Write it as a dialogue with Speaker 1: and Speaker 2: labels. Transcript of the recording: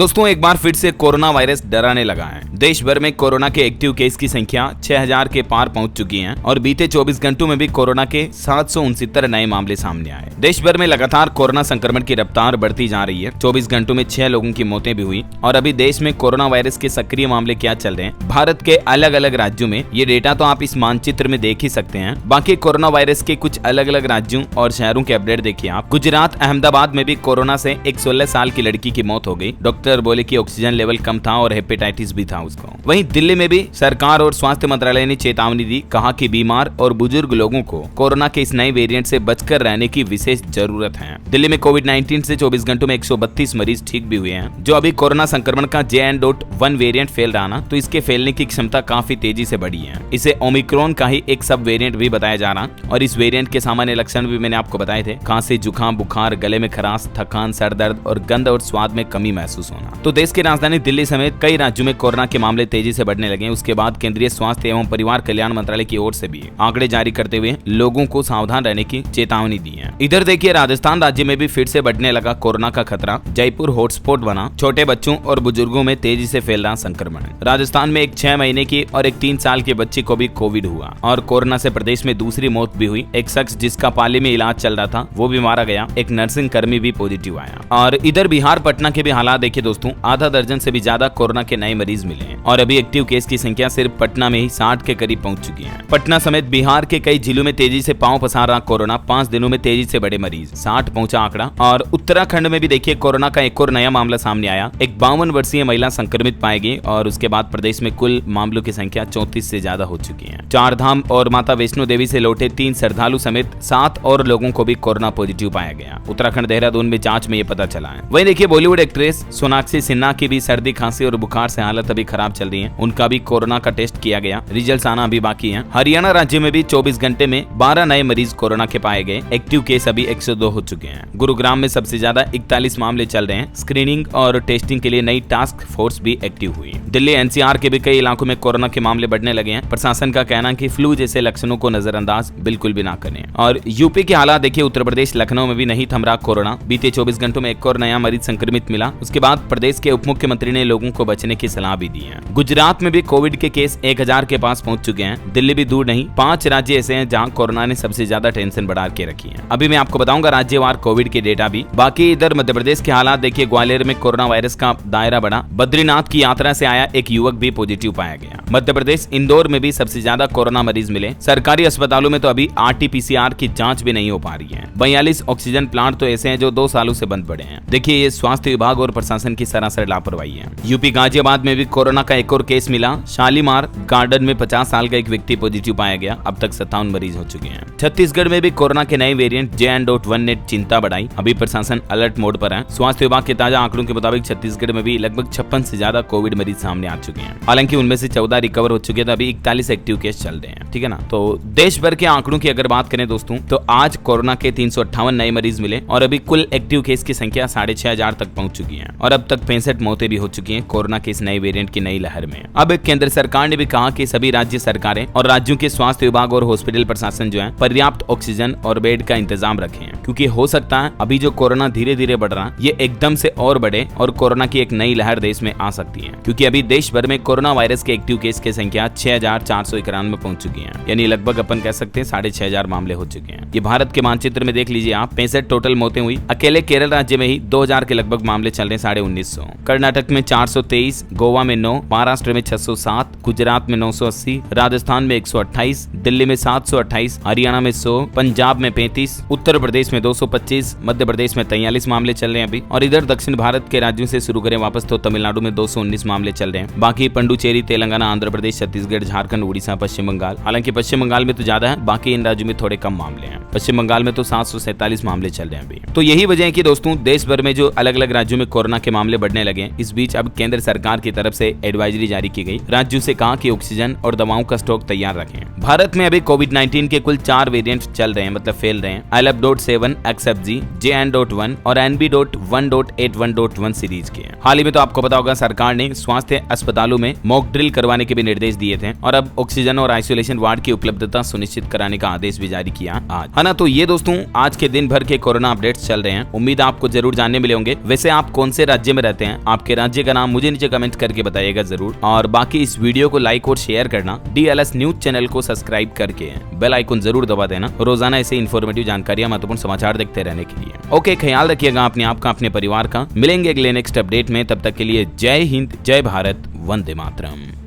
Speaker 1: दोस्तों एक बार फिर से कोरोना वायरस डराने लगा है। देश भर में कोरोना के एक्टिव केस की संख्या 6000 के पार पहुंच चुकी है और बीते 24 घंटों में भी कोरोना के 769 नए मामले सामने आए। देश भर में लगातार कोरोना संक्रमण की रफ्तार बढ़ती जा रही है। 24 घंटों में 6 लोगों की मौतें भी हुई। और अभी देश में कोरोना वायरस के सक्रिय मामले क्या चल रहे हैं भारत के अलग अलग राज्यों में, ये डेटा तो आप इस मानचित्र में देख ही सकते हैं। बाकी कोरोना वायरस के कुछ अलग अलग राज्यों और शहरों के अपडेट देखिए आप। गुजरात अहमदाबाद में भी कोरोना से एक 16 साल की लड़की की मौत हो गई। डॉक्टर बोले कि ऑक्सीजन लेवल कम था और हेपेटाइटिस भी था उसको। वहीं दिल्ली में भी सरकार और स्वास्थ्य मंत्रालय ने चेतावनी दी, कहा कि बीमार और बुजुर्ग लोगों को कोरोना के इस नए वेरिएंट से बचकर रहने की विशेष जरूरत है। दिल्ली में कोविड-19 से 24 घंटों में 132 मरीज ठीक भी हुए हैं। जो अभी कोरोना संक्रमण का JN.1 वेरिएंट फैल रहा ना, तो इसके फैलने की क्षमता काफी तेजी से बढ़ी है। इसे ओमिक्रॉन का ही एक सब वेरिएंट भी बताया जा रहा और इस वेरिएंट के सामान्य लक्षण भी मैंने आपको बताए थे। खांसी, जुकाम, बुखार, गले में खराश, थकान, सर दर्द और गंध और स्वाद में कमी महसूस होना। तो देश की राजधानी दिल्ली समेत कई राज्यों में कोरोना के मामले तेजी से बढ़ने लगे हैं। उसके बाद केंद्रीय स्वास्थ्य एवं परिवार कल्याण मंत्रालय की ओर से भी आंकड़े जारी करते हुए लोगों को सावधान रहने की चेतावनी दी है। इधर देखिए राजस्थान राज्य में भी फिर से बढ़ने लगा कोरोना का खतरा। जयपुर हॉटस्पॉट बना। छोटे बच्चों और बुजुर्गों में तेजी से फैल रहा संक्रमण। राजस्थान में एक 6 महीने की और एक 3 साल के बच्चे को भी कोविड हुआ और कोरोना से प्रदेश में दूसरी मौत भी हुई। एक शख्स जिसका पाली में इलाज चल रहा था वो भी मारा गया। एक नर्सिंग कर्मी भी पॉजिटिव आया। और इधर बिहार पटना के भी हालात देखिए दोस्तों, आधा दर्जन से भी ज्यादा कोरोना के नए मरीज मिले हैं और अभी एक्टिव केस की संख्या सिर्फ पटना में ही 60 के करीब पहुंच चुकी है। पटना समेत बिहार के कई जिलों में तेजी से पांव पसार रहा कोरोना। 5 दिनों में तेजी से बढ़े मरीज, 60 पहुंचा आंकड़ा। और उत्तराखंड में भी देखिए कोरोना का एक और नया मामला सामने आया। एक 52 वर्षीय महिला संक्रमित पाई गई और उसके बाद प्रदेश में कुल मामलों की संख्या 34 से ज्यादा हो चुकी है। 4 धाम और माता वैष्णो देवी से लौटे 3 श्रद्धालु समेत 7 और लोगों को भी कोरोना पॉजिटिव पाया गया। उत्तराखंड देहरादून में जांच में ये पता चला है। वहीं देखिए बॉलीवुड एक्ट्रेस सोनाक्षी सिन्हा की भी सर्दी, खांसी और बुखार से हालत अभी खराब चल रही है। उनका भी कोरोना का टेस्ट किया गया, रिजल्ट्स आना अभी बाकी है। हरियाणा राज्य में भी 24 घंटे में 12 नए मरीज कोरोना के पाए गए। एक्टिव केस अभी 102 हो चुके हैं। गुरुग्राम में सबसे ज्यादा 41 मामले चल रहे हैं। स्क्रीनिंग और टेस्टिंग के लिए नई टास्क फोर्स भी एक्टिव हुई। दिल्ली NCR के भी कई इलाकों में कोरोना के मामले बढ़ने लगे हैं। प्रशासन का कहना है कि फ्लू जैसे लक्षणों को नजरअंदाज बिल्कुल भी ना करें। और यूपी के हालात देखिए, उत्तर प्रदेश लखनऊ में भी नहीं थम रहा कोरोना। बीते 24 घंटों में एक और नया मरीज संक्रमित मिला। उसके बाद प्रदेश के उप मुख्यमंत्री ने लोगों को बचने की सलाह भी दी है। गुजरात में भी कोविड के केस 1000 के पास पहुंच चुके हैं। दिल्ली भी दूर नहीं। 5 राज्य ऐसे हैं जहां कोरोना ने सबसे ज्यादा टेंशन बढ़ा के रखी है। अभी मैं आपको बताऊंगा राज्यवार कोविड के डेटा भी। बाकी इधर मध्य प्रदेश के हालात देखिए, ग्वालियर में कोरोना वायरस का दायरा बढ़ा। बद्रीनाथ की यात्रा से आया एक युवक भी पॉजिटिव पाया गया। मध्य प्रदेश इंदौर में भी सबसे ज्यादा कोरोना मरीज मिले। सरकारी अस्पतालों में तो अभी RT-PCR की जांच भी नहीं हो पा रही है। 42 ऑक्सीजन प्लांट तो ऐसे हैं जो 2 सालों से बंद पड़े हैं। देखिए ये स्वास्थ्य विभाग और प्रशासन की सरासर लापरवाही है। यूपी गाजियाबाद में भी कोरोना का एक और केस मिला। शालीमार गार्डन में 50 साल का एक व्यक्ति पॉजिटिव पाया गया। अब तक 57 मरीज हो चुके हैं। छत्तीसगढ़ में भी कोरोना के नए वेरिएंट JN.1 ने चिंता बढ़ाई। अभी प्रशासन अलर्ट मोड पर है। स्वास्थ्य विभाग के ताजा आंकड़ों के मुताबिक छत्तीसगढ़ में भी लगभग 56 से ज्यादा कोविड मरीज सामने आ चुके हैं। हालांकि उनमें से 14 रिकवर हो चुके हैं। अभी 41 एक्टिव केस चल रहे हैं। ठीक है ना। तो देश भर के आंकड़ों की अगर बात करें दोस्तों, तो आज कोरोना के 358 नए मरीज मिले और अभी कुल एक्टिव केस की संख्या 6500 तक पहुंच चुकी है और अब तक 65 मौतें भी हो चुकी हैं कोरोना के इस नए वेरिएंट की नई लहर में। अब केंद्र सरकार ने भी कहा कि सभी राज्य सरकारें और राज्यों के स्वास्थ्य विभाग और हॉस्पिटल प्रशासन जो है पर्याप्त ऑक्सीजन और बेड का इंतजाम रखें, क्योंकि हो सकता है अभी जो कोरोना धीरे धीरे बढ़ रहा है ये एकदम से और बढ़े और कोरोना की एक नई लहर देश में आ सकती है। क्योंकि अभी देश भर में कोरोना वायरस के एक्टिव केस की संख्या 6491 पहुंच चुकी है। यानी लगभग अपन कह सकते हैं 6500 मामले हो चुके हैं। ये भारत के मानचित्र में देख लीजिए आप, 65 टोटल मौतें हुई। अकेले केरल राज्य में ही 2000 के लगभग मामले चल रहे हैं, 1950। कर्नाटक में 423, गोवा में 9, महाराष्ट्र में 607, गुजरात में 980, राजस्थान में 128, दिल्ली में 728, हरियाणा में 100, पंजाब में 35, उत्तर प्रदेश में 225, मध्य प्रदेश में 43 मामले चल रहे हैं अभी। और इधर दक्षिण भारत के राज्यों से शुरू करें वापस, तो तमिलनाडु में 219 मामले चल रहे हैं। बाकी पंडुचेरी, तेलंगाना, आंध्र प्रदेश, छत्तीसगढ़, झारखंड, उड़ीसा, पश्चिम बंगाल। हालांकि पश्चिम बंगाल में तो ज्यादा है, बाकी इन राज्यों में थोड़े कम मामले हैं। पश्चिम बंगाल में तो 747 मामले चल रहे हैं अभी। तो यही वजह है कि दोस्तों देश भर में जो अलग अलग राज्यों में कोरोना के मामले बढ़ने लगे हैं। इस बीच अब केंद्र सरकार की तरफ से एडवाइजरी जारी की गई। राज्यों से कहा कि ऑक्सीजन और दवाओं का स्टॉक तैयार रखें। भारत में अभी कोविड-19 के कुल 4 वेरिएंट चल रहे हैं, मतलब फैल रहे हैं। ILF.7, XFG, JN.1 और NB.1.81.1 सीरीज के। हाल ही में तो आपको पता होगा सरकार ने स्वास्थ्य अस्पतालों में मॉक ड्रिल करवाने के भी निर्देश दिए थे और अब ऑक्सीजन और आइसोलेशन वार्ड की उपलब्धता सुनिश्चित कराने का आदेश भी जारी किया आज, है ना। तो ये दोस्तों आज के दिन भर के कोरोना अपडेट्स चल रहे हैं। उम्मीद आपको जरूर जानने मिले होंगे। वैसे आप कौन से राज्य में रहते हैं, आपके राज्य का नाम मुझे नीचे कमेंट करके बताइएगा जरूर। और बाकी इस वीडियो को लाइक और शेयर करना, DLS न्यूज चैनल को सब्सक्राइब करके बेल आइकन जरूर दबा देना रोजाना ऐसे इन्फॉर्मेटिव जानकारियां, महत्वपूर्ण समाचार देखते रहने के लिए। ओके, ख्याल रखिएगा अपने आप का, अपने परिवार का। मिलेंगे अगले नेक्स्ट अपडेट में, तब तक के लिए जय हिंद, जय भारत, वंदे मातरम।